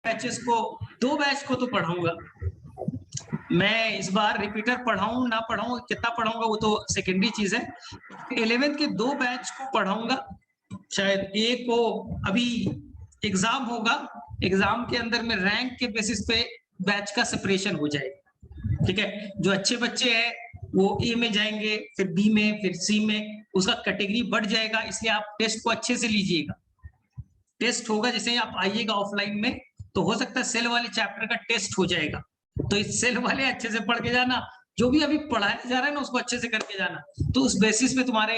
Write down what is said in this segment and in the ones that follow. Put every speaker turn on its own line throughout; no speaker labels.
Batches को, 2 batch को तो पढ़ाऊंगा मैं। इस बार रिपीटर पढ़ाऊं ना पढ़ाऊं, कितना पढ़ाऊंगा वो तो सेकेंडरी चीज है। 11th के 2 बैच को पढ़ाऊंगा। शायद एक को अभी एग्जाम होगा, एग्जाम के अंदर में रैंक के बेसिस पे बैच का सेपरेशन हो जाएगा। ठीक है, जो अच्छे बच्चे हैं वो ए में जाएंगे, फिर बी में, फिर सी में, उसका कैटेगरी बढ़ जाएगा। इसलिए आप टेस्ट को अच्छे से लीजिएगा। टेस्ट होगा, जैसे आप आइएगा ऑफलाइन में तो हो सकता है सेल वाले चैप्टर का टेस्ट हो जाएगा, तो इस सेल वाले अच्छे से पढ़ के जाना, जो भी अभी पढ़ाया जा रहा है ना उसको अच्छे से करके जाना। तो उस बेसिस पे तुम्हारे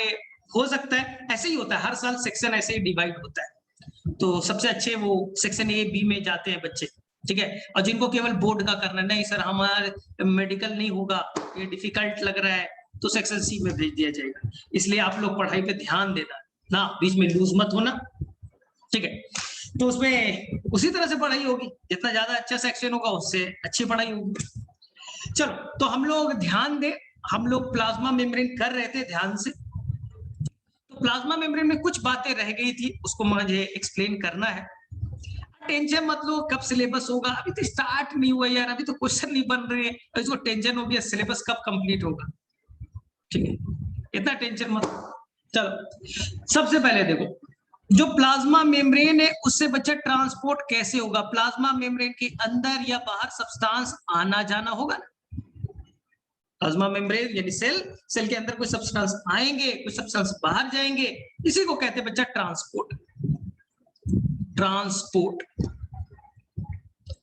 हो सकता है, ऐसे ही होता है हर साल सेक्शन ऐसे ही डिवाइड होता है। तो सबसे अच्छे वो सेक्शन ए बी में जाते हैं बच्चे, ठीक है। और जिनको केवल बोर्ड का करना है, नहीं सर हमारा मेडिकल नहीं होगा, ये डिफिकल्ट लग रहा है, तो सेक्शन सी में भेज दिया जाएगा। इसलिए आप लोग पढ़ाई पे ध्यान देना ना, बीच में लूज मत होना, ठीक है। तो उसमें उसी तरह से पढ़ाई होगी, जितना ज्यादा अच्छा सेक्शन होगा उससे अच्छी पढ़ाई होगी। चलो, तो हम लोग ध्यान दें, हम लोग प्लाज्मा मेम्ब्रेन कर रहे थे ध्यान से। तो प्लाज्मा मेम्ब्रेन में कुछ बातें रह गई थी, उसको मुझे एक्सप्लेन करना है। टेंशन मत लो, कब सिलेबस होगा, अभी तो स्टार्ट नहीं हुआ यार, अभी तो क्वेश्चन नहीं बन रहे हैं, इसको टेंशन हो गया सिलेबस कब कंप्लीट होगा, ठीक है, इतना टेंशन मत। चलो, सबसे पहले देखो, जो प्लाज्मा मेम्ब्रेन है उससे बच्चा ट्रांसपोर्ट कैसे होगा। प्लाज्मा मेम्ब्रेन के अंदर या बाहर सब्सटेंस आना जाना होगा ना। प्लाज्मा मेम्ब्रेन यानी सेल, सेल के अंदर कोई सब्सटेंस आएंगे, कुछ सब्सटेंस बाहर जाएंगे, इसी को कहते हैं बच्चा ट्रांसपोर्ट। ट्रांसपोर्ट,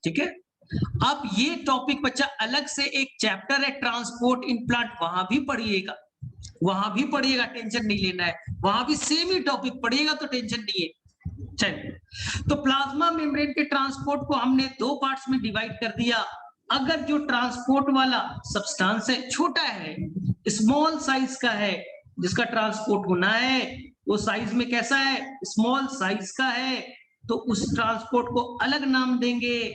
ठीक है। अब ये टॉपिक बच्चा अलग से एक चैप्टर है ट्रांसपोर्ट इन प्लांट, वहां भी पढ़िएगा, वहां भी पढ़िएगा, टेंशन नहीं लेना है, वहां भी सेम ही टॉपिक पढ़िएगा तो टेंशन नहीं है। चलिए, तो प्लाज्मा मेम्ब्रेन के ट्रांसपोर्ट को हमने 2 पार्ट्स में डिवाइड कर दिया। अगर जो ट्रांसपोर्ट वाला सब्सटेंस है छोटा है, स्मॉल साइज का है, जिसका ट्रांसपोर्ट होना है वो साइज में कैसा है, स्मॉल साइज का है, तो उस ट्रांसपोर्ट को अलग नाम देंगे।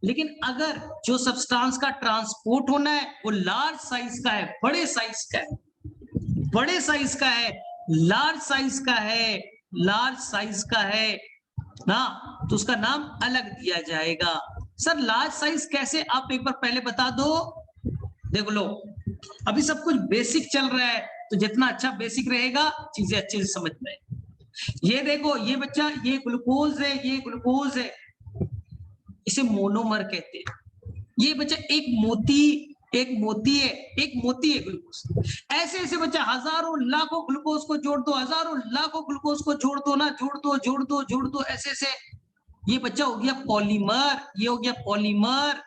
लेकिन अगर जो सब्सटेंस का ट्रांसपोर्ट होना है वो लार्ज साइज का है, बड़े साइज का है, बड़े साइज का है, लार्ज साइज का है, लार्ज साइज का है ना, तो उसका नाम अलग दिया जाएगा। सर लार्ज साइज कैसे, आप एक बार पहले बता दो। देख लो, अभी सब कुछ बेसिक चल रहा है, तो जितना अच्छा बेसिक रहेगा चीजें अच्छे से समझ में। ये देखो, ये बच्चा, ये ग्लूकोज है, ये ग्लूकोज है, इसे मोनोमर कहते हैं। ये बच्चा एक मोती, एक मोती है, एक मोती है ग्लूकोज। ऐसे ऐसे बच्चा हजारों लाखों ग्लूकोज को जोड़ दो, हजारों लाखों ग्लूकोज को जोड़ दो ना, जोड़ दो जोड़ दो जोड़ दो, ऐसे ऐसे ये बच्चा हो गया पॉलीमर। ये हो गया पॉलीमर,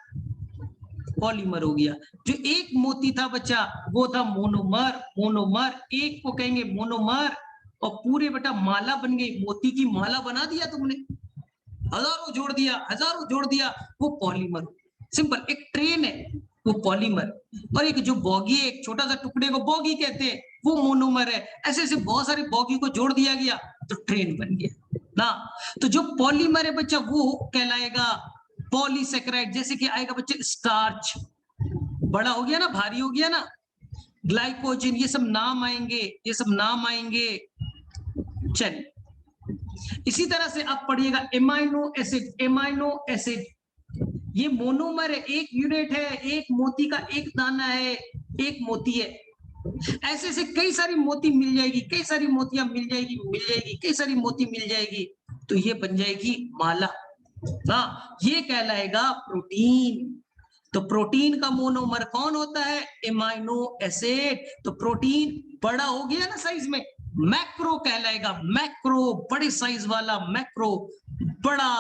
पॉलीमर हो गया। जो एक मोती था बच्चा वो था मोनोमर, मोनोमर एक को कहेंगे मोनोमर। और पूरे बेटा माला बन गई, मोती की माला बना दिया तुमने, हजारों जोड़ दिया, हजारों जोड़ दिया, वो पॉलीमर। सिंपल, एक ट्रेन है वो पॉलीमर, और एक जो बॉगी है, एक छोटा सा टुकड़े को बॉगी कहते हैं, वो मोनोमर है। ऐसे ऐसे बहुत सारे बॉगी को जोड़ दिया गया तो ट्रेन बन गया ना। तो जो पॉलीमर है बच्चा वो कहलाएगा पॉलीसेकेराइड। जैसे कि आएगा बच्चे स्टार्च, बड़ा हो गया ना, भारी हो गया ना, ग्लाइकोजन, ये सब नाम आएंगे, ये सब नाम आएंगे। चलिए, इसी तरह से आप पढ़िएगा एमाइनो एसिड, एमाइनो एसिड ये मोनोमर है, एक यूनिट है, एक मोती का एक दाना है, एक मोती है। ऐसे ऐसे कई सारी मोती मिल जाएगी, कई सारी मोतियां मिल जाएगी, मिल जाएगी, कई सारी मोती मिल जाएगी, तो ये बन जाएगी माला ना। ये कहलाएगा प्रोटीन। तो प्रोटीन का मोनोमर कौन होता है, एमाइनो एसिड। तो प्रोटीन बड़ा हो गया ना साइज में, मैक्रो कहलाएगा, मैक्रो बड़े साइज वाला, मैक्रो बड़ा।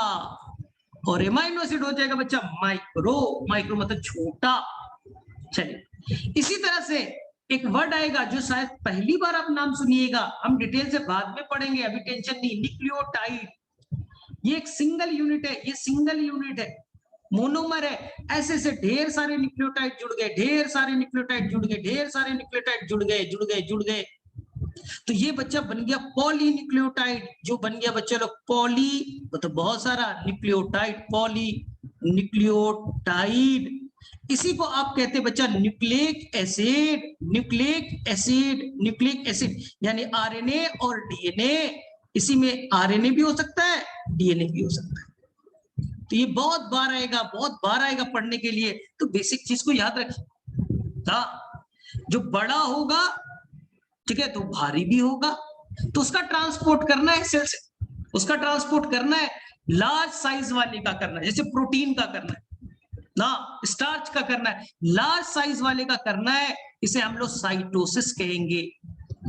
और एमाइनो एसिड हो जाएगा बच्चा माइक्रो, माइक्रो मतलब छोटा। चलिए, इसी तरह से एक वर्ड आएगा जो शायद पहली बार आप नाम सुनिएगा, हम डिटेल से बाद में पढ़ेंगे, अभी टेंशन नहीं, न्यूक्लियोटाइड। ये एक सिंगल यूनिट है, ये सिंगल यूनिट है, मोनोमर है। ऐसे ऐसे ढेर सारे न्यूक्लियोटाइड जुड़ गए, ढेर सारे न्यूक्लियोटाइड जुड़ गए, ढेर सारे न्यूक्लियोटाइड जुड़ गए, जुड़ गए, जुड़ गए, तो ये बच्चा बन गया पॉलीन्यूक्लियोटाइड। जो बन गया बच्चा लोग पॉली मतलब बहुत सारा, न्यूक्लियोटाइड, पॉली न्यूक्लियोटाइड। इसी को आप कहते हैं बच्चा nucleic acid, nucleic acid, nucleic acid यानी आरएनए और डीएनए। इसी में आरएनए भी हो सकता है, डीएनए भी हो सकता है। तो ये बहुत बार आएगा पढ़ने के लिए, तो बेसिक चीज को याद रखिए। हाँ, जो बड़ा होगा, ठीक है, तो भारी भी होगा, तो उसका ट्रांसपोर्ट करना है सेल से, उसका ट्रांसपोर्ट करना है लार्ज साइज वाले का करना है, जैसे प्रोटीन का करना है ना, स्टार्च का करना है, लार्ज साइज वाले का करना है, इसे हम लोग साइटोसिस कहेंगे।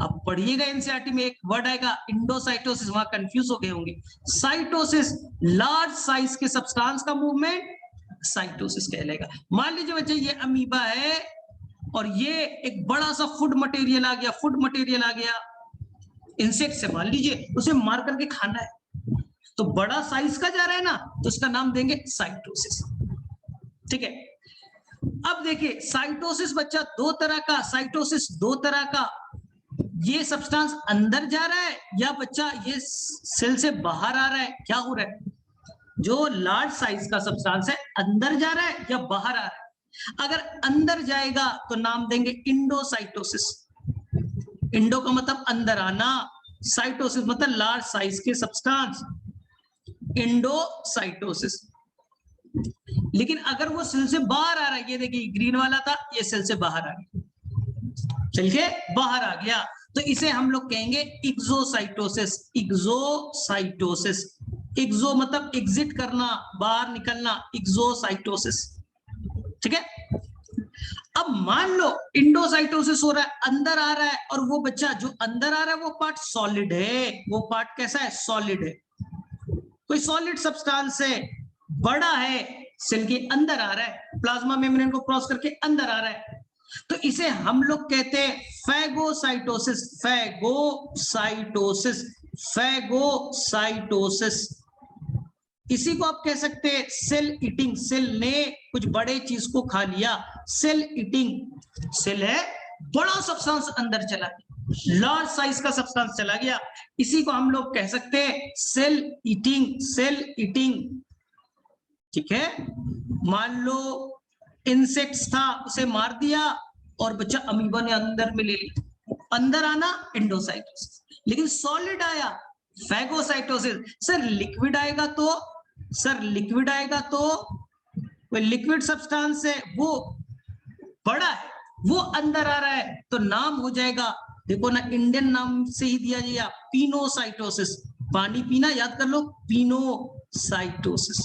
आप पढ़िएगा एनसीईआरटी में एक वर्ड आएगा इंडोसाइटोसिस, वहां कंफ्यूज हो गए होंगे। साइटोसिस लार्ज साइज के सब्सटेंस का मूवमेंट साइटोसिस कहलाएगा। मान लीजिए बच्चे ये अमीबा है और ये एक बड़ा सा फूड मटेरियल आ गया, इंसेक्ट से मान लीजिए, उसे मार करके खाना है, तो बड़ा साइज का जा रहा है ना, तो उसका नाम देंगे साइटोसिस। ठीक है, अब देखिए साइटोसिस बच्चा दो तरह का, ये सब्सटेंस अंदर जा रहा है या बच्चा ये सेल से बाहर आ रहा है, क्या हो रहा है? जो लार्ज साइज का सब्सटेंस है अंदर जा रहा है या बाहर आ रहा है? अगर अंदर जाएगा तो नाम देंगे इंडोसाइटोसिस। इंडो का मतलब अंदर आना, साइटोसिस मतलब लार्ज साइज के सब्सटेंस, इंडोसाइटोसिस। लेकिन अगर वो सेल से बाहर आ रहा है, ये देखिए ग्रीन वाला था, ये सेल से बाहर आ गया, चल के बाहर आ गया, तो इसे हम लोग कहेंगे एक्सोसाइटोसिस। एक्सो मतलब एग्जिट करना, बाहर निकलना, एक्सोसाइटोसिस। ठीक है, अब मान लो इंडोसाइटोसिस हो रहा है, अंदर आ रहा है, और वो बच्चा जो अंदर आ रहा है वो पार्ट सॉलिड है। वो पार्ट कैसा है? सॉलिड है, कोई सॉलिड सब्सटेंस है, बड़ा है, सेल के अंदर आ रहा है, प्लाज्मा मेम्ब्रेन को क्रॉस करके अंदर आ रहा है, तो इसे हम लोग कहते हैं फैगोसाइटोसिस। इसी को आप कह सकते हैं सेल ईटिंग। सेल ने कुछ बड़े चीज को खा लिया, सेल ईटिंग। सेल है, बड़ा सब्सटेंस अंदर चला गया, लार्ज साइज का सब्सटेंस चला गया, इसी को हम लोग कह सकते हैं सेल ईटिंग। ठीक है, मान लो इंसेक्ट्स था, उसे मार दिया और बच्चा अमीबा ने अंदर में ले लिया, अंदर आना इंडोसाइटोसिस, लेकिन सॉलिड आया फैगोसाइटोसिस। सर लिक्विड आएगा तो कोई लिक्विड सब्सटेंस है, वो बड़ा है, वो अंदर आ रहा है, तो नाम हो जाएगा, देखो ना इंडियन नाम से ही दिया जाएगा, पिनोसाइटोसिस। पानी पीना याद कर लो, पिनोसाइटोसिस।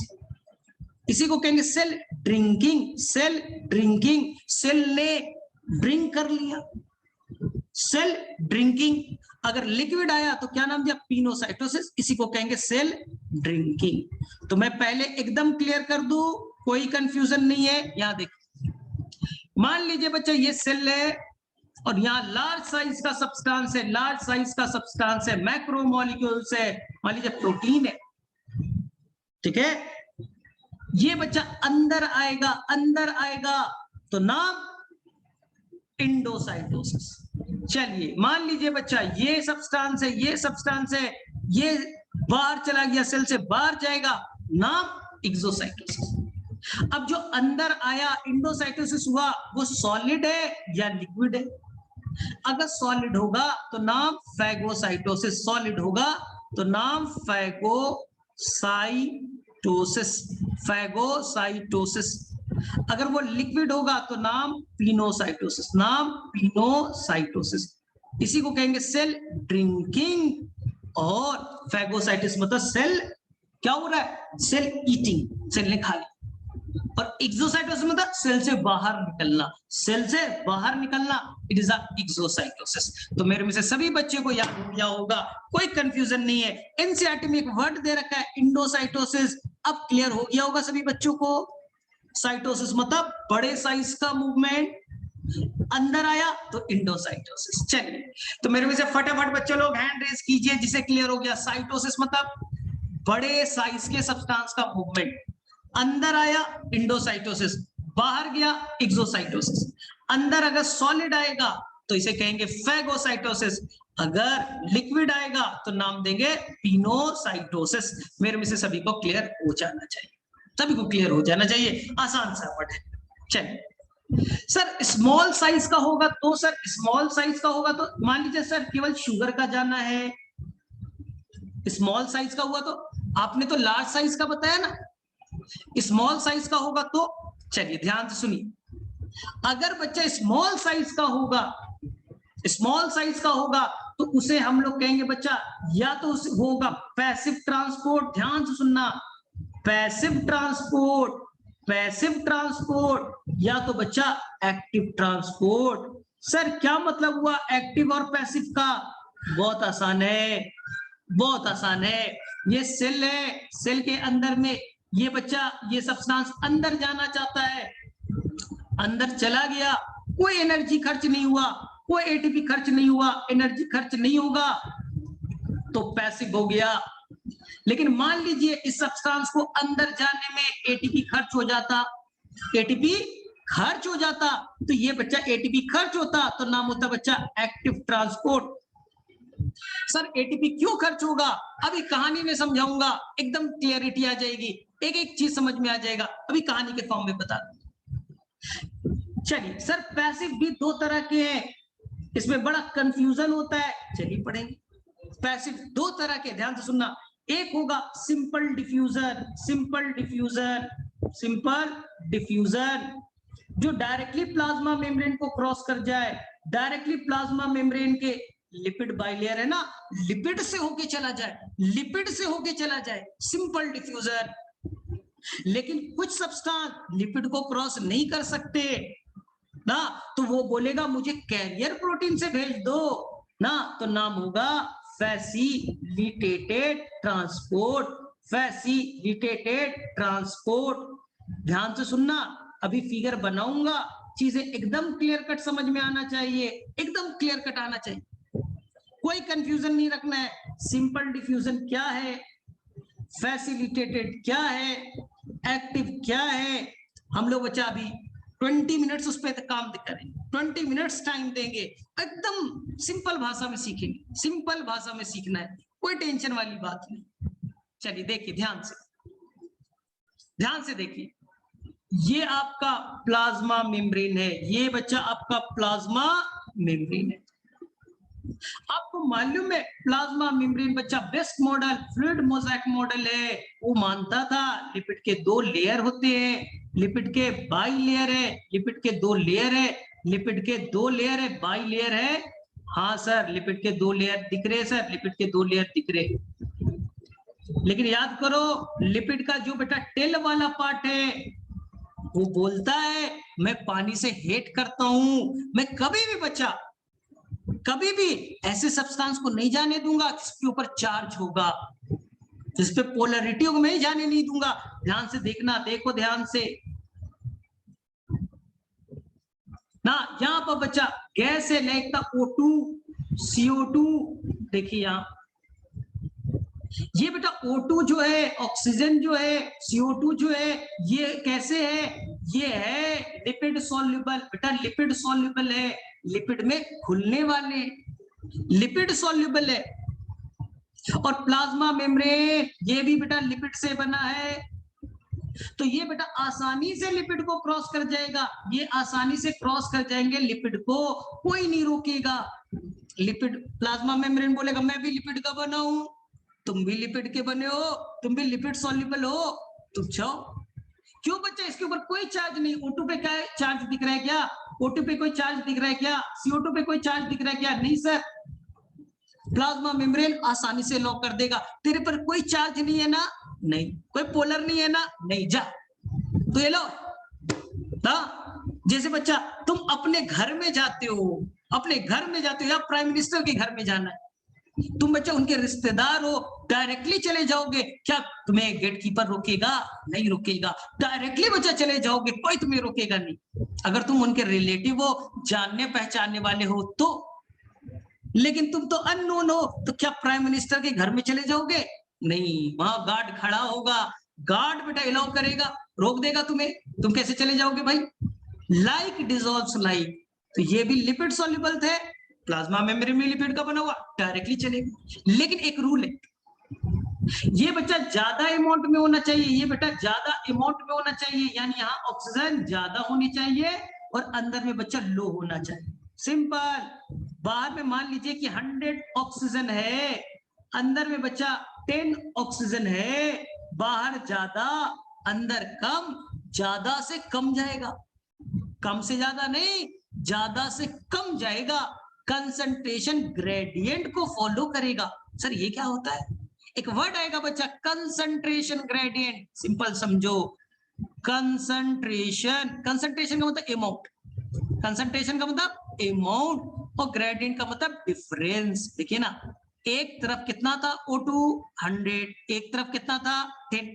इसी को कहेंगे सेल ड्रिंकिंग। सेल ने ड्रिंक कर लिया, सेल ड्रिंकिंग। अगर लिक्विड आया तो क्या नाम दिया? पिनोसाइटोसिस। इसी को कहेंगे सेल ड्रिंकिंग। तो मैं पहले एकदम क्लियर कर दूं, कोई कंफ्यूजन नहीं है। यहां देखो, मान लीजिए बच्चा ये सेल है और यहाँ लार्ज साइज का सब्सटेंस है, मैक्रोमोलिक्यूल्स है, मान लीजिए प्रोटीन है। ठीक है, ये बच्चा अंदर आएगा तो नाम इंडोसाइटोसिस। चलिए मान लीजिए बच्चा ये सब्सटेंस है, ये बाहर चला गया, सेल से बाहर जाएगा, नाम एक्सोसाइटोसिस। अब जो अंदर आया इंडोसाइटोसिस हुआ, वो सॉलिड है या लिक्विड है? अगर सॉलिड होगा तो नाम फैगोसाइटोसिस, फैगोसाइटोसिस। अगर वो लिक्विड होगा तो नाम पिनोसाइटोसिस, इसी को कहेंगे सेल ड्रिंकिंग। और फैगोसाइटिस मतलब सेल क्या हो रहा है? सेल ईटिंग, सेल ने खा लिया। और एक्सोसाइटोसिस मतलब सेल से बाहर निकलना, इट इज एक्सोसाइटोसिस। तो मेरे में से सभी बच्चे को याद हो गया होगा, कोई कंफ्यूजन नहीं है। एनसीईआरटी में एक वर्ड दे रखा है इंडोसाइटोसिस, अब क्लियर हो गया होगा सभी बच्चों को। साइटोसिस मतलब बड़े साइज का मूवमेंट, अंदर आया तो इंडोसाइटोसिस। चलिए, तो मेरे में से फटाफट बच्चे लोग हैंड रेज कीजिए जिसे क्लियर हो गया। साइटोसिस मतलब बड़े साइज के सब्सटेंस का मूवमेंट, अंदर आया इंडोसाइटोसिस, बाहर गया एक्सोसाइटोसिस। अंदर अगर सॉलिड आएगा तो इसे कहेंगे फैगोसाइटोसिस, अगर लिक्विड आएगा तो नाम देंगे पिनोसाइटोसिस। मेरे में से सभी को क्लियर हो जाना चाहिए, आसान सा वर्ड है। चलिए सर, स्मॉल साइज का होगा तो मान लीजिए सर केवल शुगर का जाना है, स्मॉल साइज का हुआ तो आपने तो लार्ज साइज का बताया ना, स्मॉल साइज का होगा तो चलिए ध्यान से सुनिए, अगर बच्चा स्मॉल साइज का होगा, स्मॉल साइज का होगा तो उसे हम लोग कहेंगे बच्चा या तो उसे होगा पैसिव ट्रांसपोर्ट, ध्यान से सुनना, पैसिव ट्रांसपोर्ट, पैसिव ट्रांसपोर्ट, या तो बच्चा एक्टिव ट्रांसपोर्ट। सर क्या मतलब हुआ एक्टिव और पैसिव का? बहुत आसान है, बहुत आसान है। ये सेल है, सेल के अंदर में ये बच्चा ये सब्सटेंस अंदर जाना चाहता है, अंदर चला गया, कोई एनर्जी खर्च नहीं हुआ, कोई एटीपी खर्च नहीं हुआ, एनर्जी खर्च नहीं होगा तो पैसिव हो गया। लेकिन मान लीजिए इस सब्सटेंस को अंदर जाने में एटीपी खर्च हो जाता, एटीपी खर्च हो जाता तो ये बच्चा एटीपी खर्च होता तो नाम होता बच्चा एक्टिव ट्रांसपोर्ट। सर एटीपी क्यों खर्च होगा? अभी कहानी में समझाऊंगा, एकदम क्लियरिटी आ जाएगी, एक एक चीज समझ में आ जाएगा, अभी कहानी के फॉर्म में बता दूं। चलिए सर पैसिव भी दो तरह के हैं, इसमें बड़ा कंफ्यूजन होता है, चलिए पढ़ेंगे। पैसिव दो तरह के, ध्यान से सुनना, एक होगा simple diffuser, simple diffuser, simple diffuser जो डायरेक्टली प्लाज्मा मेम्ब्रेन को क्रॉस कर जाए, डायरेक्टली प्लाज्मा मेम्ब्रेन के लिपिड बाइलेयर है ना, लिपिड से होके चला जाए, लिपिड से होके चला जाए, सिंपल डिफ्यूजर। लेकिन कुछ सब्सटेंस लिपिड को क्रॉस नहीं कर सकते ना, तो वो बोलेगा मुझे कैरियर प्रोटीन से भेज दो ना, तो नाम होगा फैसिलिटेटेड ट्रांसपोर्ट, फैसिलिटेटेड ट्रांसपोर्ट। ध्यान से सुनना, अभी फिगर बनाऊंगा, चीजें एकदम क्लियर कट समझ में आना चाहिए, एकदम क्लियर कट आना चाहिए, कोई कंफ्यूजन नहीं रखना है। सिंपल डिफ्यूजन क्या है, फैसिलिटेटेड क्या है, एक्टिव क्या है, हम लोग बच्चा अभी 20 मिनट्स उस पर काम करेंगे, 20 मिनट्स टाइम देंगे, एकदम सिंपल भाषा में सीखेंगे, सिंपल भाषा में सीखना है, कोई टेंशन वाली बात नहीं। चलिए देखिए ध्यान से, ध्यान से देखिए, ये आपका प्लाज्मा मेम्ब्रेन है, ये बच्चा आपका प्लाज्मा मेम्ब्रेन है। आपको मालूम है प्लाज्मा मेम्ब्रेन बच्चा best model fluid mosaic model है, वो मानता था लिपिड के दो लेयर होते हैं, लिपिड के बाई लेयर है, लिपिड के दो लेयर है, लिपिड के दो लेयर है, बाई लेयर है। हाँ सर लिपिड के दो लेयर दिख रहे हैं सर, लिपिड के दो लेयर दिख रहे, लेकिन याद करो लिपिड का जो बेटा टेल वाला पार्ट है वो बोलता है मैं पानी से हेट करता हूं, मैं कभी भी बच्चा कभी भी ऐसे सब्सटेंस को नहीं जाने दूंगा जिसके ऊपर चार्ज होगा, जिस पे पोलरिटी को मैं जाने नहीं दूंगा। ध्यान से देखना, देखो ध्यान से ना, यहां पर बच्चा गैस है लाइक का O2 CO2, देखिए यहां ये बेटा O2 जो है, ऑक्सीजन जो है, CO2 जो है, ये कैसे है, ये है लिपिड सॉल्युबल, बेटा लिपिड सॉल्युबल है, लिपिड में घुलने वाले, लिपिड सॉल्युबल है। और प्लाज्मा मेम्ब्रेन ये भी बेटा लिपिड से बना है, तो ये बेटा आसानी से लिपिड को क्रॉस कर जाएगा, ये आसानी से क्रॉस कर जाएंगे लिपिड को, कोई नहीं रोकेगा। लिपिड प्लाज्मा मेम्ब्रेन बोलेगा मैं भी लिपिड का बना हूं, तुम भी लिपिड के बने हो, तुम भी लिपिड सॉल्युबल हो, तुम जाओ। क्यों बच्चा, इसके ऊपर कोई चार्ज नहीं, O2 पे क्या चार्ज दिख रहा है क्या, O2 पे कोई चार्ज दिख रहा है क्या, CO2 पे कोई चार्ज दिख रहा है क्या, नहीं सर। प्लाज्मा मेम्ब्रेन आसानी से लॉक कर देगा, तेरे पर कोई चार्ज नहीं है ना, नहीं, कोई पोलर नहीं है ना, नहीं, जा तो ये लो ना। जैसे बच्चा तुम अपने घर में जाते हो, अपने घर में जाते हो या प्राइम मिनिस्टर के घर में जाना है, तुम बच्चा उनके रिश्तेदार हो, डायरेक्टली चले जाओगे क्या, तुम्हें गेट कीपर रोकेगा, नहीं रोकेगा, डायरेक्टली बच्चा चले जाओगे, कोई तुम्हें रोकेगा नहीं। अगर तुम उनके रिलेटिव हो, जानने पहचानने वाले हो तो, लेकिन तुम तो अननोन हो, तो क्या प्राइम मिनिस्टर के घर में चले जाओगे, नहीं, वहां गार्ड खड़ा होगा, गार्ड बेटा अलाउ करेगा, रोक देगा तुम्हें, तुम कैसे चले जाओगे भाई। लाइक डिसॉल्व्स लाइक, तो ये भी लिपिड सॉल्युबल थे, प्लाज्मा मेम्ब्रेन में लिपिड का बना हुआ, डायरेक्टली चलेगा। लेकिन एक रूल है, ये बच्चा ज्यादा अमाउंट में होना चाहिए, ये बेटा ज्यादा अमाउंट में होना चाहिए, यानी यहाँ ऑक्सीजन ज्यादा होनी चाहिए और अंदर में बच्चा लो होना चाहिए, सिंपल। बाहर में मान लीजिए कि 100 ऑक्सीजन है, अंदर में बच्चा 10 ऑक्सीजन है, बाहर ज्यादा अंदर कम, ज्यादा से कम जाएगा, कम से ज्यादा नहीं, ज्यादा से कम जाएगा, कंसंट्रेशन ग्रेडियंट को फॉलो करेगा। सर ये क्या होता है? एक वर्ड आएगा बच्चा, कंसंट्रेशन ग्रेडियंट। सिंपल समझो, कंसंट्रेशन, कंसंट्रेशन का मतलब अमाउंट, कंसंट्रेशन का मतलब अमाउंट, और ग्रेडियंट का मतलब डिफरेंस। देखिए ना, एक तरफ कितना था O2 100, एक तरफ कितना था 10,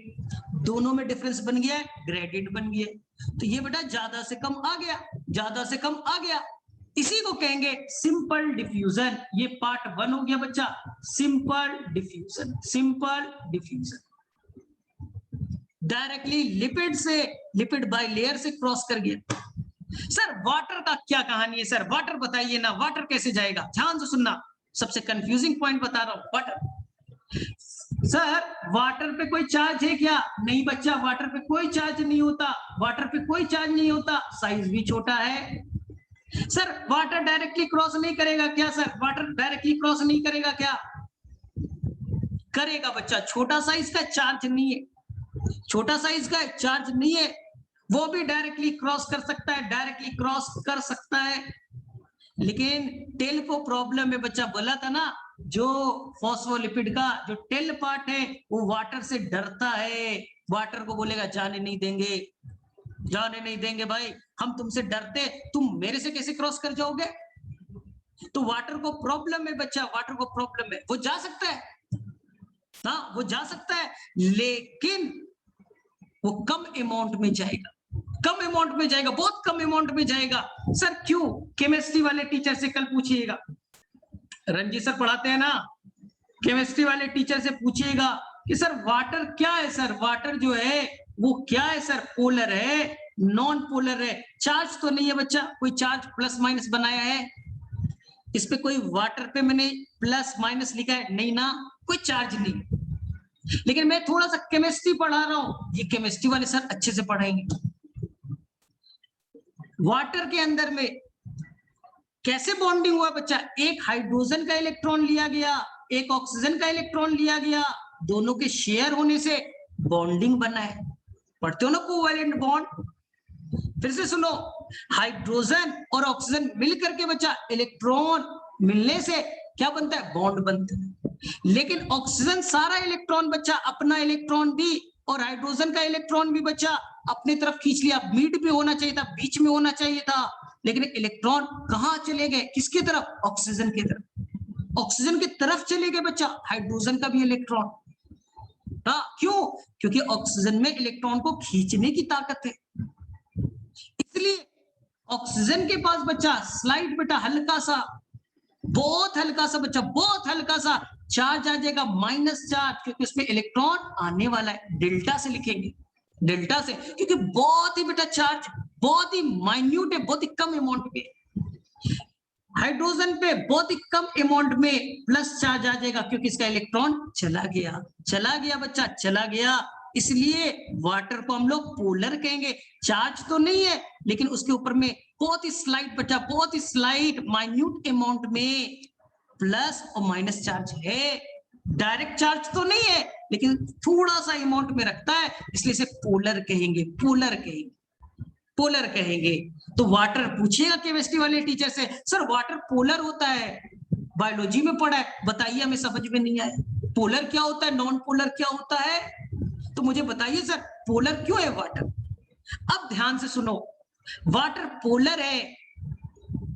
दोनों में डिफरेंस बन गया है, ग्रेडियंट बन गया। तो ये बेटा ज्यादा से कम आ गया, ज्यादा से कम आ गया, इसी को कहेंगे सिंपल डिफ्यूजन। ये पार्ट 1 हो गया बच्चा, simple diffusion. Simple diffusion directly lipid से, लिपिड बाय लेयर से क्रॉस कर गया। सर वाटर का क्या कहानी है? सर वाटर बताइए ना, वाटर कैसे जाएगा? ध्यान से सुनना, सबसे कंफ्यूजिंग पॉइंट बता रहा हूं, वाटर। सर वाटर पे कोई चार्ज है क्या? नहीं बच्चा, वाटर पे कोई चार्ज नहीं होता, वाटर पे कोई चार्ज नहीं होता, साइज भी छोटा है। सर वाटर डायरेक्टली क्रॉस नहीं करेगा क्या? सर वाटर डायरेक्टली क्रॉस नहीं करेगा क्या? करेगा बच्चा, छोटा साइज का चार्ज नहीं है, छोटा साइज का चार्ज नहीं है, वो भी डायरेक्टली क्रॉस कर सकता है, डायरेक्टली क्रॉस कर सकता है। लेकिन टेल को प्रॉब्लम है बच्चा, बोला था ना, जो फॉस्फोलिपिड का जो टेल पार्ट है वो वाटर से डरता है, वाटर को बोलेगा जाने नहीं देंगे, जाने नहीं देंगे भाई, हम तुमसे डरते, तुम मेरे से कैसे क्रॉस कर जाओगे? तो वाटर को प्रॉब्लम है बच्चा, वाटर को प्रॉब्लम है, वो जा सकता है, हाँ वो जा सकता है, लेकिन वो कम अमाउंट में जाएगा, कम अमाउंट में जाएगा, बहुत कम अमाउंट में जाएगा। सर क्यों? केमिस्ट्री वाले टीचर से कल पूछिएगा, रंजीत सर पढ़ाते हैं ना, केमिस्ट्री वाले टीचर से पूछिएगा कि सर वाटर क्या है? सर वाटर जो है वो क्या है? सर पोलर है, नॉन पोलर है, चार्ज तो नहीं है बच्चा, कोई चार्ज प्लस माइनस बनाया है इस पे? कोई वाटर पे मैंने प्लस माइनस लिखा है? नहीं ना, कोई चार्ज नहीं। लेकिन मैं थोड़ा सा केमिस्ट्री पढ़ा रहा हूं, ये केमिस्ट्री वाले सर अच्छे से पढ़ाएंगे। वाटर के अंदर में कैसे बॉन्डिंग हुआ बच्चा? एक हाइड्रोजन का इलेक्ट्रॉन लिया गया, एक ऑक्सीजन का इलेक्ट्रॉन लिया गया, दोनों के शेयर होने से बॉन्डिंग बना है। पढ़ते हो ना कोवैलेंट बॉन्ड? फिर से सुनो, हाइड्रोजन और ऑक्सीजन मिलकर के बच्चा इलेक्ट्रॉन मिलने से क्या बनता है? बॉन्ड बनते हैं। लेकिन ऑक्सीजन सारा इलेक्ट्रॉन बच्चा अपना इलेक्ट्रॉन भी, और हाइड्रोजन का इलेक्ट्रॉन भी बच्चा अपनी तरफ खींच लिया, मिड में होना चाहिए था, बीच में होना चाहिए था, लेकिन इलेक्ट्रॉन कहां चले गए? किसकी तरफ? ऑक्सीजन की तरफ, ऑक्सीजन की तरफ चले गए बच्चा हाइड्रोजन का भी इलेक्ट्रॉन। हाँ क्यों? क्योंकि ऑक्सीजन में इलेक्ट्रॉन को खींचने की ताकत है, इसलिए ऑक्सीजन के पास बच्चा स्लाइड बेटा हल्का सा, बहुत हल्का सा बच्चा, बहुत हल्का सा चार्ज आ जाएगा, माइनस चार्ज, क्योंकि उसमें इलेक्ट्रॉन आने वाला है। डेल्टा से लिखेंगे, डेल्टा से, क्योंकि बहुत ही बेटा चार्ज बहुत ही माइन्यूट है, बहुत ही कम अमाउंट में। हाइड्रोजन पे बहुत ही कम अमाउंट में प्लस चार्ज आ जाएगा, क्योंकि इसका इलेक्ट्रॉन चला गया, चला गया बच्चा, चला गया। इसलिए वाटर को हम लोग पोलर कहेंगे। चार्ज तो नहीं है, लेकिन उसके ऊपर में बहुत ही स्लाइट बच्चा, बहुत ही स्लाइट माइन्यूट अमाउंट में प्लस और माइनस चार्ज है। डायरेक्ट चार्ज तो नहीं है, लेकिन थोड़ा सा अमाउंट में रखता है, इसलिए इसे पोलर कहेंगे, पोलर कहेंगे, पोलर कहेंगे। तो वाटर पूछिएगा केमिस्ट्री वाले टीचर से, सर वाटर पोलर होता है, बायोलॉजी में पढ़ा है, बताइए, हमें समझ में नहीं आया, पोलर क्या होता है, नॉन पोलर क्या होता है, तो मुझे बताइए सर पोलर क्यों है वाटर। अब ध्यान से सुनो, वाटर पोलर है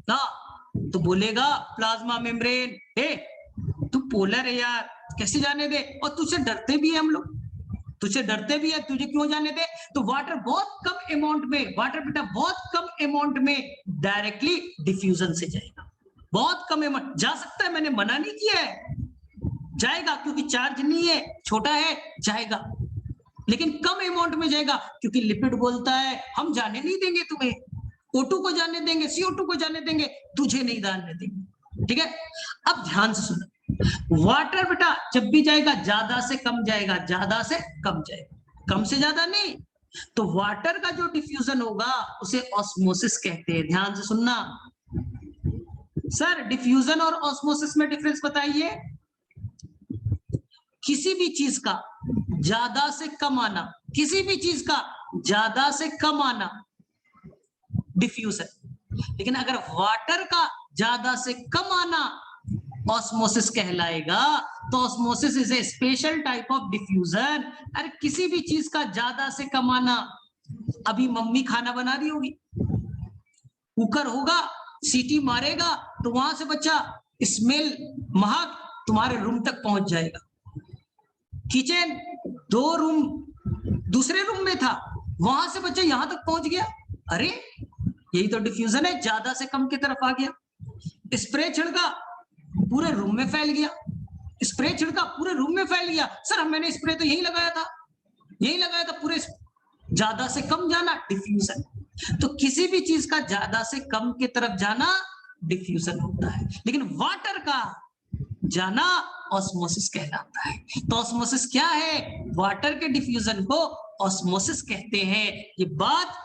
ना, तो बोलेगा प्लाज्मा मेम्ब्रेन, तू पोलर है यार, कैसे जाने दे, और तुझसे डरते भी है हम लोग, तुझे डरते भी है, तुझे क्यों जाने दे? तो वाटर बहुत कम अमाउंट में, वाटर बेटा बहुत कम अमाउंट में डायरेक्टली डिफ्यूजन से जाएगा, बहुत कम अमाउंट जा सकता है, मैंने मना नहीं किया है, जाएगा, क्योंकि चार्ज नहीं है, छोटा है, जाएगा, लेकिन कम अमाउंट में जाएगा, क्योंकि लिपिड बोलता है हम जाने नहीं देंगे तुम्हें, O2 को जाने देंगे, CO2 को जाने देंगे, तुझे नहीं जाने देंगे। ठीक है, अब ध्यान से सुनो, वाटर बेटा जब भी जाएगा ज्यादा से कम जाएगा, ज्यादा से कम जाएगा, कम से ज्यादा नहीं। तो वाटर का जो डिफ्यूजन होगा उसे ऑस्मोसिस कहते हैं। ध्यान से सुनना, सर डिफ्यूजन और ऑस्मोसिस में डिफरेंस बताइए। किसी भी चीज का ज्यादा से कम आना, किसी भी चीज का ज्यादा से कम आना डिफ्यूजन। लेकिन अगर वाटर का ज्यादा से कम आना ऑस्मोसिस कहलाएगा। तो osmosis is a special type of diffusion. अरे किसी भी चीज का ज्यादा से कम आना, अभी मम्मी खाना बना रही होगी, कुकर होगा, सीटी मारेगा तो वहां से बच्चा स्मेल, महक तुम्हारे रूम तक पहुंच जाएगा। किचन 2 रूम दूसरे रूम में था, वहां से बच्चा यहां तक पहुंच गया। अरे यही तो डिफ्यूजन है, ज्यादा से कम की तरफ आ गया। स्प्रे छिड़का, पूरे रूम में फैल गया। स्प्रे छिड़का, पूरे रूम में फैल गया। सर मैंने स्प्रे तो यही लगाया था, यही लगाया था, पूरे ज्यादा से कम जाना डिफ्यूजन। तो किसी भी चीज का ज्यादा से कम की तरफ जाना डिफ्यूजन होता है। लेकिन वाटर का जाना ऑस्मोसिस कहलाता है। तो ऑस्मोसिस क्या है? वाटर के डिफ्यूजन को ऑस्मोसिस कहते हैं। ये बात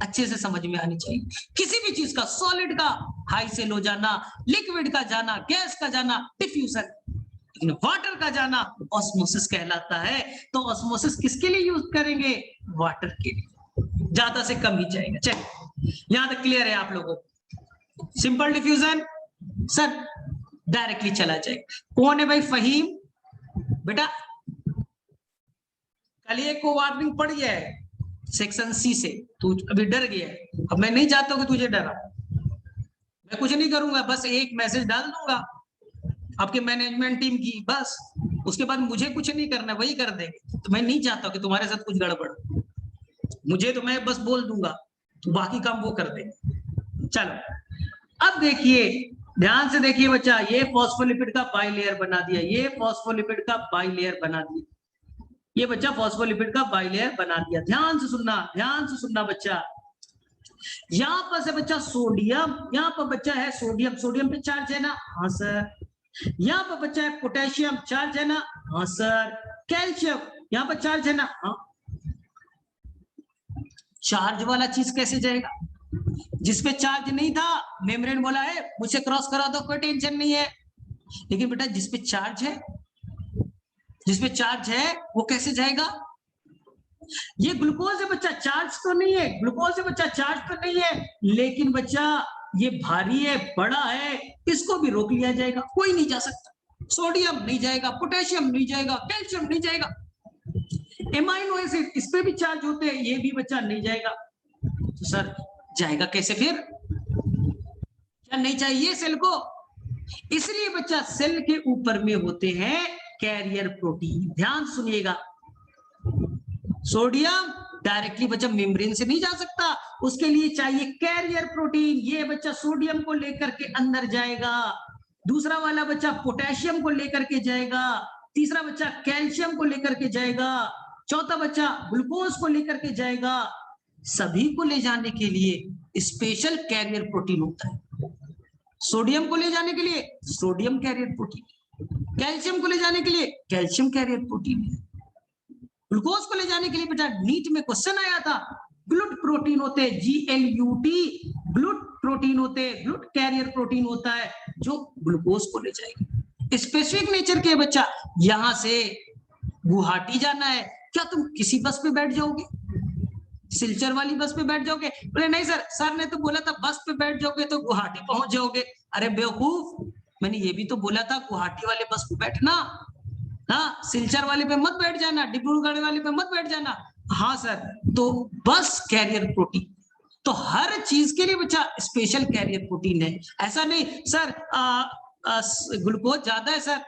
अच्छे से समझ में आनी चाहिए। किसी भी चीज का, सॉलिड का हाई से लो जाना, लिक्विड का जाना, गैस का जाना डिफ्यूजन, लेकिन वाटर का जाना ऑस्मोसिस कहलाता है। तो ऑस्मोसिस किसके लिए यूज करेंगे? वाटर के लिए, ज्यादा से कम ही जाएगा। चलिए यहां तक क्लियर है आप लोगों को? सिंपल डिफ्यूजन सर डायरेक्टली चला जाएगा। कौन है भाई? फहीम बेटा, कल एक को वार्निंग पड़ गया है सेक्शन सी से, तू अभी डर गया है। अब मैं नहीं चाहता हूं कि तुझे डरा, मैं कुछ नहीं करूंगा, बस एक मैसेज डाल दूंगा आपके मैनेजमेंट टीम की, बस उसके बाद मुझे कुछ नहीं करना, वही कर देंगे। तो मैं नहीं चाहता कि तुम्हारे साथ कुछ गड़बड़, मुझे तो मैं बस बोल दूंगा, तो बाकी काम वो कर देंगे। चलो अब देखिए, ध्यान से देखिए बच्चा, ये फॉस्फोलिपिड का बाइलेयर बना दिया, ये फॉस्फोलिपिड का बाइलेयर बना दिया, ये बच्चा फॉस्फोलिपिड का बाइलेयर बना दिया। ध्यान से सुनना, ध्यान से सुनना बच्चा। यहां पर से बच्चा सोडियम, यहां पर बच्चा है सोडियम, सोडियम पे चार्ज है ना? हाँ सर। यहां पर बच्चा है पोटेशियम, चार्ज है ना? हाँ सर। कैल्शियम यहां पर चार्ज है ना? हाँ। चार्ज वाला चीज कैसे जाएगा? जिसपे चार्ज नहीं था मेम्ब्रेन बोला है मुझे क्रॉस करा दो, कोई टेंशन नहीं है। लेकिन बेटा जिसपे चार्ज है, जिसपे चार्ज है वो कैसे जाएगा? ये ग्लूकोज है बच्चा, चार्ज तो नहीं है, ग्लूकोज है बच्चा, चार्ज तो नहीं है, लेकिन बच्चा ये भारी है, बड़ा है, इसको भी रोक लिया जाएगा, कोई नहीं जा सकता। सोडियम नहीं जाएगा, पोटेशियम नहीं जाएगा, कैल्शियम नहीं जाएगा। एमाइनो एसिड इस पे भी चार्ज होते हैं, ये भी बच्चा नहीं जाएगा। तो सर जाएगा कैसे फिर? क्या नहीं चाहिए सेल को? इसलिए बच्चा सेल के ऊपर में होते हैं कैरियर प्रोटीन। ध्यान सुनिएगा, सोडियम डायरेक्टली बच्चा मेम्ब्रेन से नहीं जा सकता, उसके लिए चाहिए कैरियर प्रोटीन। ये बच्चा सोडियम को लेकर के अंदर जाएगा, दूसरा वाला बच्चा पोटेशियम को लेकर के जाएगा, तीसरा बच्चा कैल्शियम को लेकर के जाएगा, चौथा बच्चा ग्लूकोज को लेकर के जाएगा। सभी को ले जाने के लिए स्पेशल कैरियर प्रोटीन होता है। सोडियम को ले जाने के लिए सोडियम कैरियर प्रोटीन, कैल्शियम को ले जाने के लिए कैल्शियम कैरियर प्रोटीन, ग्लूकोज को ले जाने के लिए बेटा नीट में क्वेश्चन आया था, ग्लूट प्रोटीन होते हैं, GLUT, ग्लूट प्रोटीन होते हैं, ग्लूट कैरियर प्रोटीन होता है जो ग्लूकोज को ले जाएगा। स्पेसिफिक नेचर के बच्चा, यहां से गुवाहाटी जाना है, क्या तुम किसी बस पे बैठ जाओगे? सिलचर वाली बस पे बैठ जाओगे? बोले नहीं सर, सर ने तो बोला था बस पे बैठ जाओगे तो गुवाहाटी पहुंच जाओगे। अरे बेवकूफ, मैंने ये भी तो बोला था गुवाहाटी वाले बस पे बैठना, हाँ सिलचर वाले पे मत बैठ जाना, डिब्रूगढ़ वाले पे मत बैठ जाना। हाँ सर, तो बस कैरियर प्रोटीन, तो हर चीज के लिए बच्चा स्पेशल कैरियर प्रोटीन है। ऐसा नहीं सर ग्लूकोज ज्यादा है सर,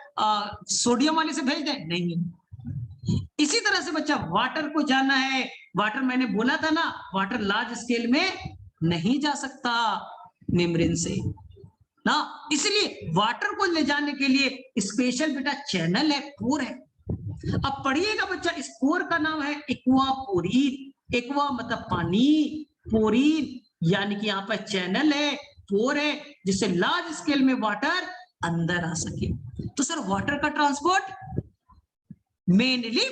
सोडियम वाले से भेज दें, नहीं। इसी तरह से बच्चा वाटर को जाना है, वाटर मैंने बोला था ना, वाटर लार्ज स्केल में नहीं जा सकता मेम्ब्रेन से ना, इसलिए वाटर को ले जाने के लिए स्पेशल बेटा चैनल है, पोर है। अब पढ़िएगा बच्चा, इस पोर का नाम है एक्वापोरीन। एक्वा मतलब पानी, पोरीन यानी कि यहाँ पर चैनल है, पोर है, जिससे लार्ज स्केल में वाटर अंदर आ सके। तो सर वाटर का transport mainly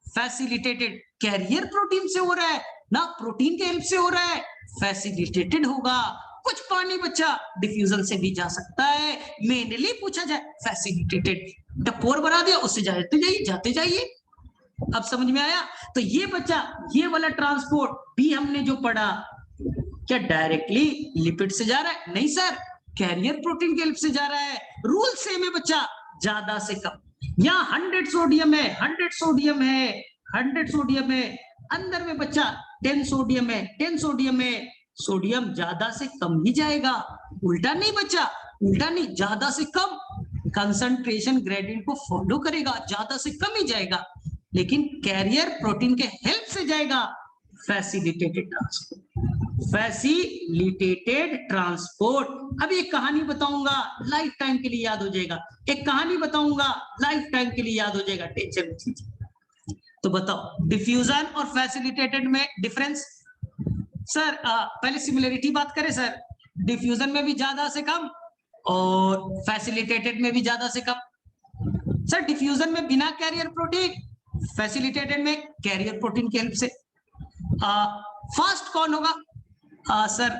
facilitated carrier protein से हो रहा है ना, प्रोटीन के हेल्प से हो रहा है, फैसिलिटेटेड होगा। कुछ पानी बच्चा डिफ्यूजन से भी जा सकता है, मेनली पूछा जाए फैसिलिटेटेड। पोर बना दिया, उससे जाते जाइए, जाते जाइए। अब समझ में आया? तो ये बच्चा, ये वाला ट्रांसपोर्ट भी हमने जो पढ़ा, क्या डायरेक्टली लिपिड से जा रहा है? नहीं सर, कैरियर प्रोटीन के हेल्प से जा रहा है। रूल सेम है बच्चा, ज्यादा से कम। यहाँ 100 सोडियम है, 100 सोडियम है, 100 सोडियम है, अंदर में बच्चा 10 सोडियम है, 10 सोडियम है। सोडियम ज्यादा से कम ही जाएगा, उल्टा नहीं बच्चा, उल्टा नहीं, ज्यादा से कम कंसंट्रेशन ग्रेडियंट को फॉलो करेगा, ज्यादा से कम ही जाएगा। लेकिन कैरियर प्रोटीन के हेल्प से जाएगा, फैसिलिटेटेड ट्रांसपोर्ट, फैसिलिटेटेड ट्रांसपोर्ट। अब एक कहानी बताऊंगा, लाइफ टाइम के लिए याद हो जाएगा। एक कहानी बताऊंगा, लाइफ टाइम के लिए याद हो जाएगा, टेंशन मत लीजिए। तो बताओ डिफ्यूजन और फैसिलिटेटेड में डिफरेंस। सर पहले सिमिलरिटी बात करें सर, डिफ्यूजन में भी ज्यादा से कम और फैसिलिटेटेड में भी ज्यादा से कम। सर डिफ्यूजन में बिना कैरियर प्रोटीन, फैसिलिटेटेड में कैरियर प्रोटीन की हेल्प से। फास्ट कौन होगा? सर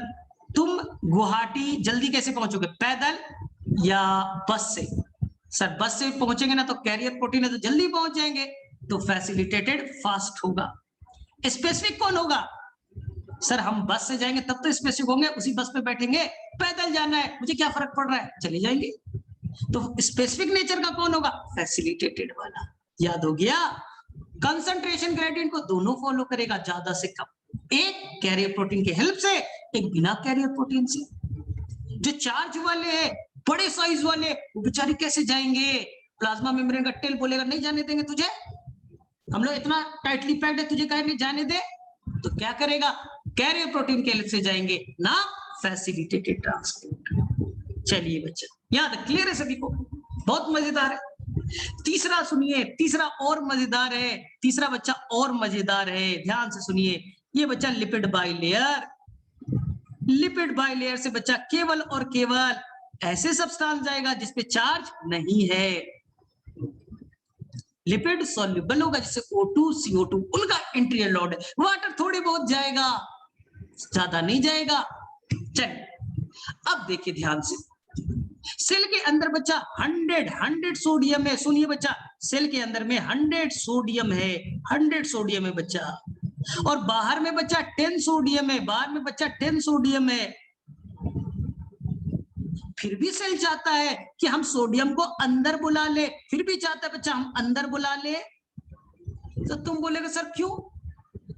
तुम गुवाहाटी जल्दी कैसे पहुंचोगे, पैदल या बस से? सर बस से पहुंचेंगे ना तो कैरियर प्रोटीन है तो जल्दी पहुंच जाएंगे, तो फैसिलिटेटेड फास्ट होगा। स्पेसिफिक कौन होगा? सर हम बस से जाएंगे तब तो स्पेसिफिक होंगे, उसी बस पे बैठेंगे, पैदल जाना है मुझे क्या फर्क पड़ रहा है, चले जाएंगे। तो स्पेसिफिक नेचर का कौन होगा? फैसिलिटेटेड वाला। याद हो गया? कंसंट्रेशन ग्रेडियंट को दोनों फॉलो करेगा, ज्यादा से कम, एक कैरियर प्रोटीन के हेल्प से, एक बिना कैरियर प्रोटीन से। जो चार्ज वाले हैं, बड़े साइज वाले, वो बेचारे कैसे जाएंगे? प्लाज्मा मेम्ब्रेन का टेल बोलेगा नहीं जाने देंगे तुझे, हम लोग इतना टाइटली पैक्ड है, तुझे कहे नहीं जाने दे, तो क्या करेगा? कैरियर प्रोटीन के हेल्प से जाएंगे, ना फैसिलिटेटेड ट्रांसपोर्ट। चलिए बच्चा, याद क्लियर है सभी को? बहुत मजेदार है। तीसरा सुनिए, तीसरा और मजेदार है, तीसरा बच्चा और मजेदार है, ध्यान से सुनिए। ये बच्चा लिपिड बाइलेयर, लिपिड बाइलेयर से बच्चा केवल और केवल ऐसे सब्सटेंस जाएगा जिसपे चार्ज नहीं है। लिपिड सॉल्युबल होगा, जैसे O2, CO2, उनका एंट्री अलाउड है। वाटर थोड़ी बहुत जाएगा, ज्यादा नहीं जाएगा। चलिए अब देखिए ध्यान से, सेल के अंदर बच्चा 100 सोडियम है। सुनिए बच्चा, सेल के अंदर में 100 सोडियम है, 100 सोडियम है बच्चा, और बाहर में बच्चा 10 सोडियम है, बाहर में बच्चा 10 सोडियम है। फिर भी सेल चाहता है कि हम सोडियम को अंदर बुला ले, फिर भी चाहता है बच्चा हम अंदर बुला ले। तो तुम बोलेगे सर क्यों,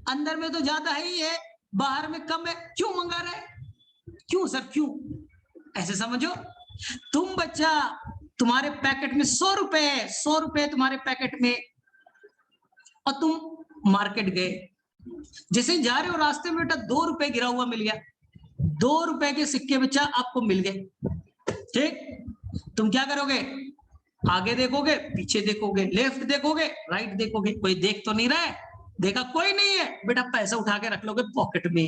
अंदर में तो ज्यादा ही है, बाहर में कम है, क्यों मंगा रहे? क्यों सर क्यों? ऐसे समझो, तुम बच्चा, तुम्हारे पैकेट में 100 रुपए है, 100 रुपए तुम्हारे पैकेट में, और तुम मार्केट गए, जैसे जा रहे हो रास्ते में बेटा 2 रुपए गिरा हुआ मिल गया, 2 रुपए के सिक्के बच्चा आपको मिल गए, ठीक? तुम क्या करोगे? आगे देखोगे, पीछे देखोगे, लेफ्ट देखोगे, राइट देखोगे, कोई देख तो नहीं रहा है? देखा कोई नहीं है, बेटा पैसा उठा के रख लोगे पॉकेट में।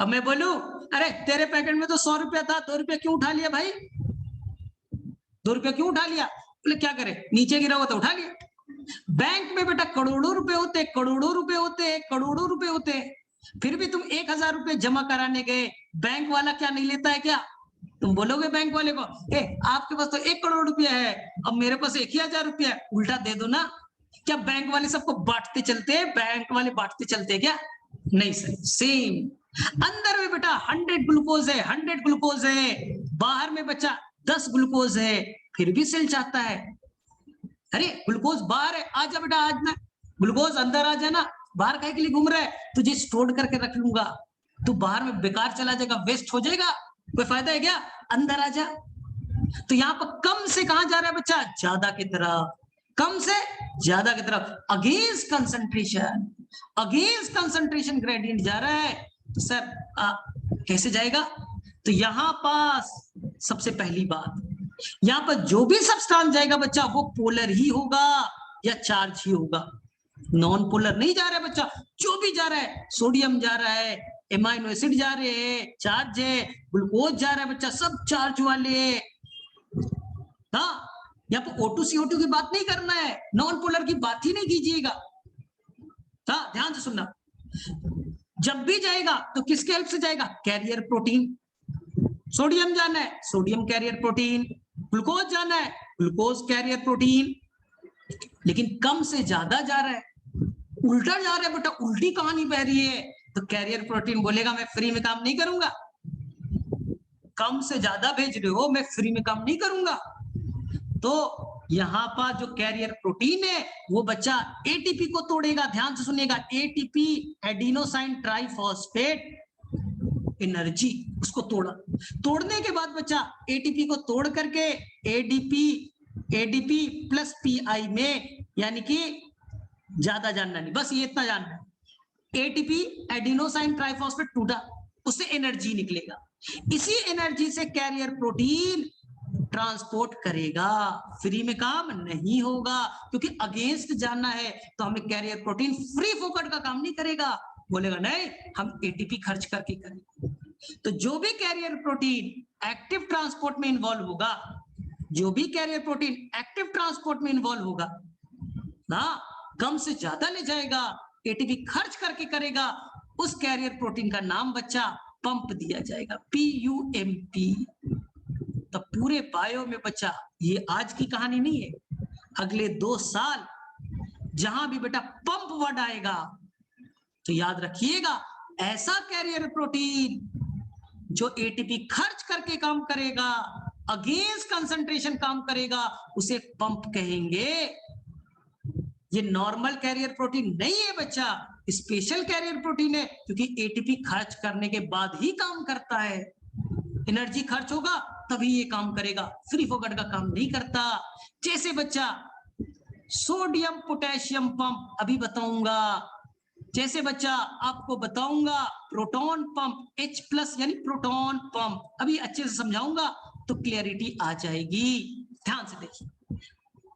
अब मैं बोलूं अरे तेरे पैकेट में तो 100 रुपया था, 2 रुपया क्यों उठा लिया भाई, 2 रुपया क्यों उठा लिया? बोले क्या करे, नीचे गिरा हुआ तो उठा लिया। बैंक में बेटा करोड़ों रुपए होते, करोड़ों रुपए होते, करोड़ों रुपए होते, फिर भी तुम 1000 रुपए जमा कराने गए, बैंक वाला क्या नहीं लेता है क्या? तुम बोलोगे बैंक वाले को, आपके पास तो 1 करोड़ रुपया है, अब मेरे पास 1000 रुपया है, उल्टा दे दो ना। क्या बैंक वाले सबको बांटते चलते हैं, बैंक वाले बांटते चलते हैं क्या? नहीं सर, सेम। अंदर में बेटा 100 ग्लूकोज है, 100 ग्लूकोज है, बाहर में बच्चा 10 ग्लूकोज है, फिर भी सेल चाहता है अरे ग्लूकोज बाहर है, आजा बेटा आज ना, ग्लूकोज अंदर आ जाना, बाहर काहे के लिए घूम रहा है? तुझे स्टोर करके रख लूंगा, तू बाहर में बेकार चला जाएगा, वेस्ट हो जाएगा, कोई फायदा है क्या? अंदर आ जा। तो यहाँ पर कम से कहां जा रहा है बच्चा? ज्यादा की तरफ, कम से ज्यादा की तरफ, against concentration, against concentration gradient जा रहा है। तो सर कैसे जाएगा? तो यहां पास सबसे पहली बात, यहाँ पर जो भी सब्सटेंस जाएगा बच्चा वो पोलर ही होगा या चार्ज ही होगा, नॉन पोलर नहीं जा रहा है बच्चा। जो भी जा रहा है, सोडियम जा रहा है, एमाइनो एसिड जा रहे हैं, चार्ज है, ग्लूकोज जा रहा है बच्चा, सब चार्ज वाले। हाँ, यहाँ पर O2 CO2 की बात नहीं करना है, नॉन पोलर की बात ही नहीं कीजिएगा। हाँ, ध्यान से सुनना, जब भी जाएगा तो किसके हेल्प से जाएगा? Carrier protein. सोडियम जाना है, सोडियम कैरियर प्रोटीन, ग्लूकोज जाना है, ग्लूकोज कैरियर प्रोटीन। लेकिन कम से ज्यादा जा रहा है उल्टा जा रहा है बेटा, उल्टी कहानी बह रही है, तो कैरियर प्रोटीन बोलेगा मैं फ्री में काम नहीं करूंगा, कम से ज्यादा भेज रहे हो, मैं फ्री में काम नहीं करूंगा। तो यहां पर जो कैरियर प्रोटीन है वो बच्चा एटीपी को तोड़ेगा, ध्यान से सुनिएगा, एटीपी एडिनोसाइन ट्राइफॉस्फेट एनर्जी, उसको तोड़ा, तोड़ने के बाद बच्चा एटीपी को तोड़ करके एडीपी प्लस पीआई में, यानी कि ज्यादा जानना नहीं, बस ये इतना जानना है, एटीपी एडिनोसाइन ट्राइफॉस्फेट टूटा, उससे एनर्जी निकलेगा, इसी एनर्जी से कैरियर प्रोटीन ट्रांसपोर्ट करेगा, फ्री में काम नहीं होगा, क्योंकि अगेंस्ट जानना है तो हमें कैरियर प्रोटीन फ्री फोकट का काम नहीं करेगा, बोलेगा नहीं हम एटीपी खर्च करके करेंगे। तो जो भी कैरियर प्रोटीन एक्टिव ट्रांसपोर्ट में इन्वॉल्व होगा, जो भी कैरियर प्रोटीन एक्टिव ट्रांसपोर्ट में इन्वॉल्व होगा ना, कम से ज्यादा ले जाएगा, एटीपी खर्च करके करेगा, उस कैरियर प्रोटीन का नाम बच्चा पंप दिया जाएगा, PUMP। तो पूरे बायो में बच्चा ये आज की कहानी नहीं है, अगले 2 साल जहां भी बेटा पंप वर्ड आएगा तो याद रखिएगा, ऐसा कैरियर प्रोटीन जो एटीपी खर्च करके काम करेगा, अगेंस्ट कंसंट्रेशन काम करेगा, उसे पंप कहेंगे। ये नॉर्मल कैरियर प्रोटीन नहीं है बच्चा, स्पेशल कैरियर प्रोटीन है, क्योंकि एटीपी खर्च करने के बाद ही काम करता है, एनर्जी खर्च होगा तभी ये काम करेगा, फ्री फोकट का काम नहीं करता। जैसे बच्चा सोडियम पोटेशियम पंप अभी बताऊंगा, जैसे बच्चा आपको बताऊंगा प्रोटॉन पंप, H+ यानी प्रोटॉन पंप, अभी अच्छे से समझाऊंगा तो क्लियरिटी आ जाएगी। ध्यान से देखिए,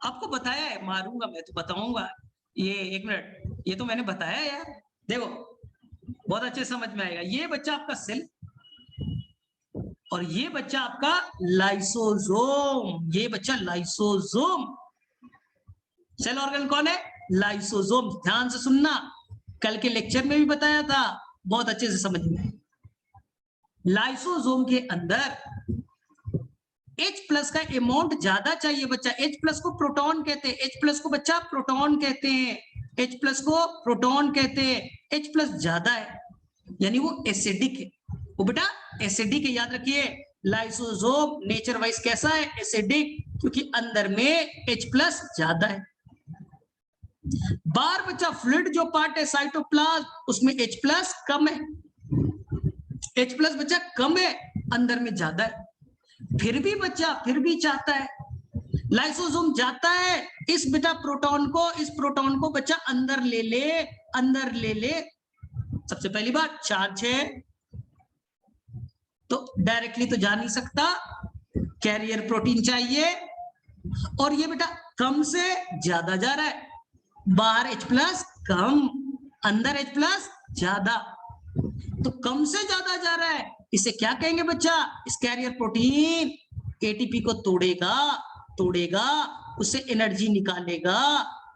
आपको बताया है, मारूंगा मैं तो बताऊंगा, ये 1 मिनट, ये तो मैंने बताया यार, देखो बहुत अच्छे समझ में आएगा। ये बच्चा आपका सेल और ये बच्चा आपका लाइसोसोम, ये बच्चा लाइसोसोम, सेल ऑर्गन कौन है? लाइसोसोम। ध्यान से सुनना, कल के लेक्चर में भी बताया था, बहुत अच्छे से समझ में। लाइसोसोम के अंदर H+ का अमाउंट ज्यादा चाहिए बच्चा, H+ को प्रोटॉन कहते हैं, H+ को बच्चा प्रोटॉन कहते हैं, H+ को प्रोटॉन कहते हैं, H+ ज्यादा है यानी वो एसिडिक है, वो बेटा एसिडिक है, याद रखिए। लाइसोसोम नेचर वाइज कैसा है? एसिडिक, क्योंकि अंदर में H+ ज्यादा है। बार बच्चा फ्लूइड जो पार्ट है साइटोप्लाज्म, उसमें H+ कम है, H+ बच्चा कम है, अंदर में ज्यादा है। फिर भी बच्चा फिर भी चाहता है, लाइसोसोम जाता है इस बेटा प्रोटॉन को, इस प्रोटॉन को बच्चा अंदर ले ले, अंदर ले ले। सबसे पहली बात चार्ज है तो डायरेक्टली तो जा नहीं सकता, कैरियर प्रोटीन चाहिए, और ये बेटा कम से ज्यादा जा रहा है, बाहर H+ कम, अंदर H+ ज्यादा, तो कम से ज्यादा जा रहा है, इसे क्या कहेंगे बच्चा? इस कैरियर प्रोटीन एटीपी को तोड़ेगा, तोड़ेगा, उससे एनर्जी निकालेगा,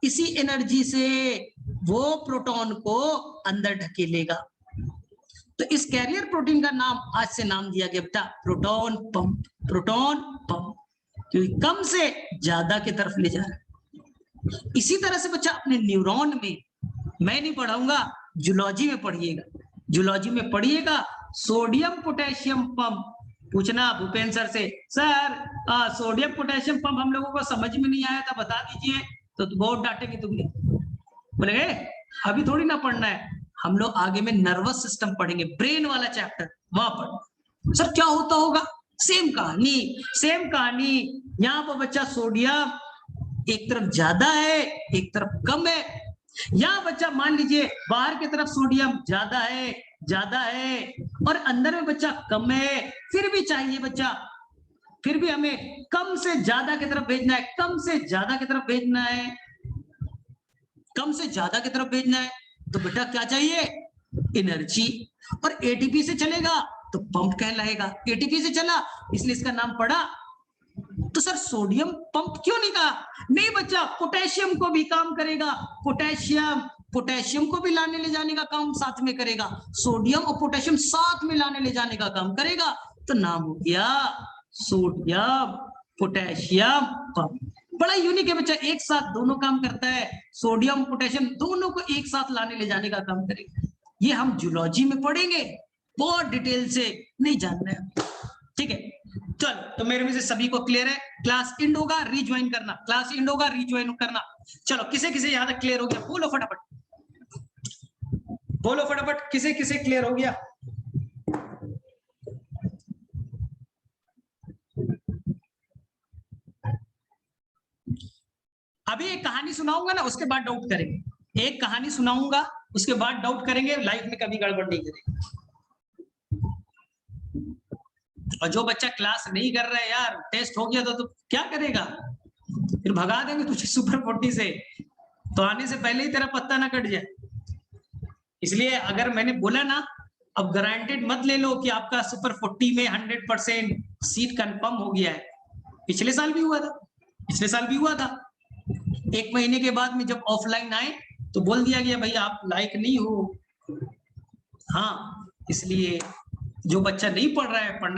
इसी एनर्जी से वो प्रोटॉन को अंदर ढकेलेगा। तो इस कैरियर प्रोटीन का नाम आज से नाम दिया गया बेटा प्रोटॉन पंप, प्रोटॉन पंप, क्योंकि कम से ज्यादा की तरफ ले जा रहा है। इसी तरह से बच्चा अपने न्यूरॉन में, मैं नहीं पढ़ाऊंगा, जूलॉजी में पढ़िएगा, जूलॉजी में पढ़िएगा, सोडियम पोटेशियम पंप। पूछना भूपेंद्र सर से, सर सोडियम पोटेशियम पंप हम लोगों को समझ में नहीं आया था, बता दीजिए, तो बहुत डांटेंगे तुमने, बोलेंगे अभी थोड़ी ना पढ़ना है, हम लोग आगे में नर्वस सिस्टम पढ़ेंगे, ब्रेन वाला चैप्टर, वहां पर सर क्या होता होगा। सेम कहानी, सेम कहानी, यहाँ पर बच्चा सोडियम एक तरफ ज्यादा है, एक तरफ कम है। यहाँ बच्चा मान लीजिए बाहर की तरफ सोडियम ज्यादा है, ज्यादा है, और अंदर में बच्चा कम है, फिर भी चाहिए बच्चा, फिर भी हमें कम से ज्यादा की तरफ भेजना है, कम से ज्यादा की तरफ भेजना है, कम से ज्यादा की तरफ भेजना है, तो बेटा क्या चाहिए? एनर्जी, और एटीपी से चलेगा तो पंप कहलाएगा, एटीपी से चला इसलिए इसका नाम पड़ा। तो सर सोडियम पंप क्यों नहीं कहा? नहीं बच्चा, पोटेशियम को भी काम करेगा, पोटेशियम, पोटेशियम को भी लाने ले जाने का काम साथ में करेगा, सोडियम और पोटेशियम साथ में लाने ले जाने का काम करेगा, तो नाम हो गया सोडियम पोटेशियम पंप। बड़ा यूनिक है बच्चा, एक साथ दोनों काम करता है, सोडियम पोटेशियम दोनों को एक साथ लाने ले जाने का काम करेगा। ये हम जूलॉजी में पढ़ेंगे, बहुत डिटेल से नहीं जानना है, ठीक है। चलो, तो मेरे में से सभी को क्लियर है, क्लास इंड होगा रिज्वाइन करना, क्लास इंड होगा रिज्वाइन करना। चलो, किसे किसे यहाँ तक क्लियर हो गया, बोलो फटाफट, बोलो फटाफट, किसे किसे क्लियर हो गया। अभी एक कहानी सुनाऊंगा ना, उसके बाद डाउट करेंगे। एक कहानी सुनाऊंगा, उसके बाद डाउट करेंगे, लाइफ में कभी गड़बड़ नहीं करेंगे। और जो बच्चा क्लास नहीं कर रहा है यार, टेस्ट हो गया तो क्या करेगा, फिर भगा देंगे तुझे सुपर 40 से, तो आने से पहले ही तेरा पत्ता ना कट जाए। इसलिए अगर मैंने बोला ना, अब गारंटेड मत ले लो कि आपका सुपर 40 में 100% सीट कंफर्म हो गया है। पिछले साल भी हुआ था, पिछले साल भी हुआ था, 1 महीने के बाद में जब ऑफलाइन आए तो बोल दिया गया भाई आप लायक नहीं हो। हाँ, इसलिए जो बच्चा नहीं पढ़ रहा है, पढ़ने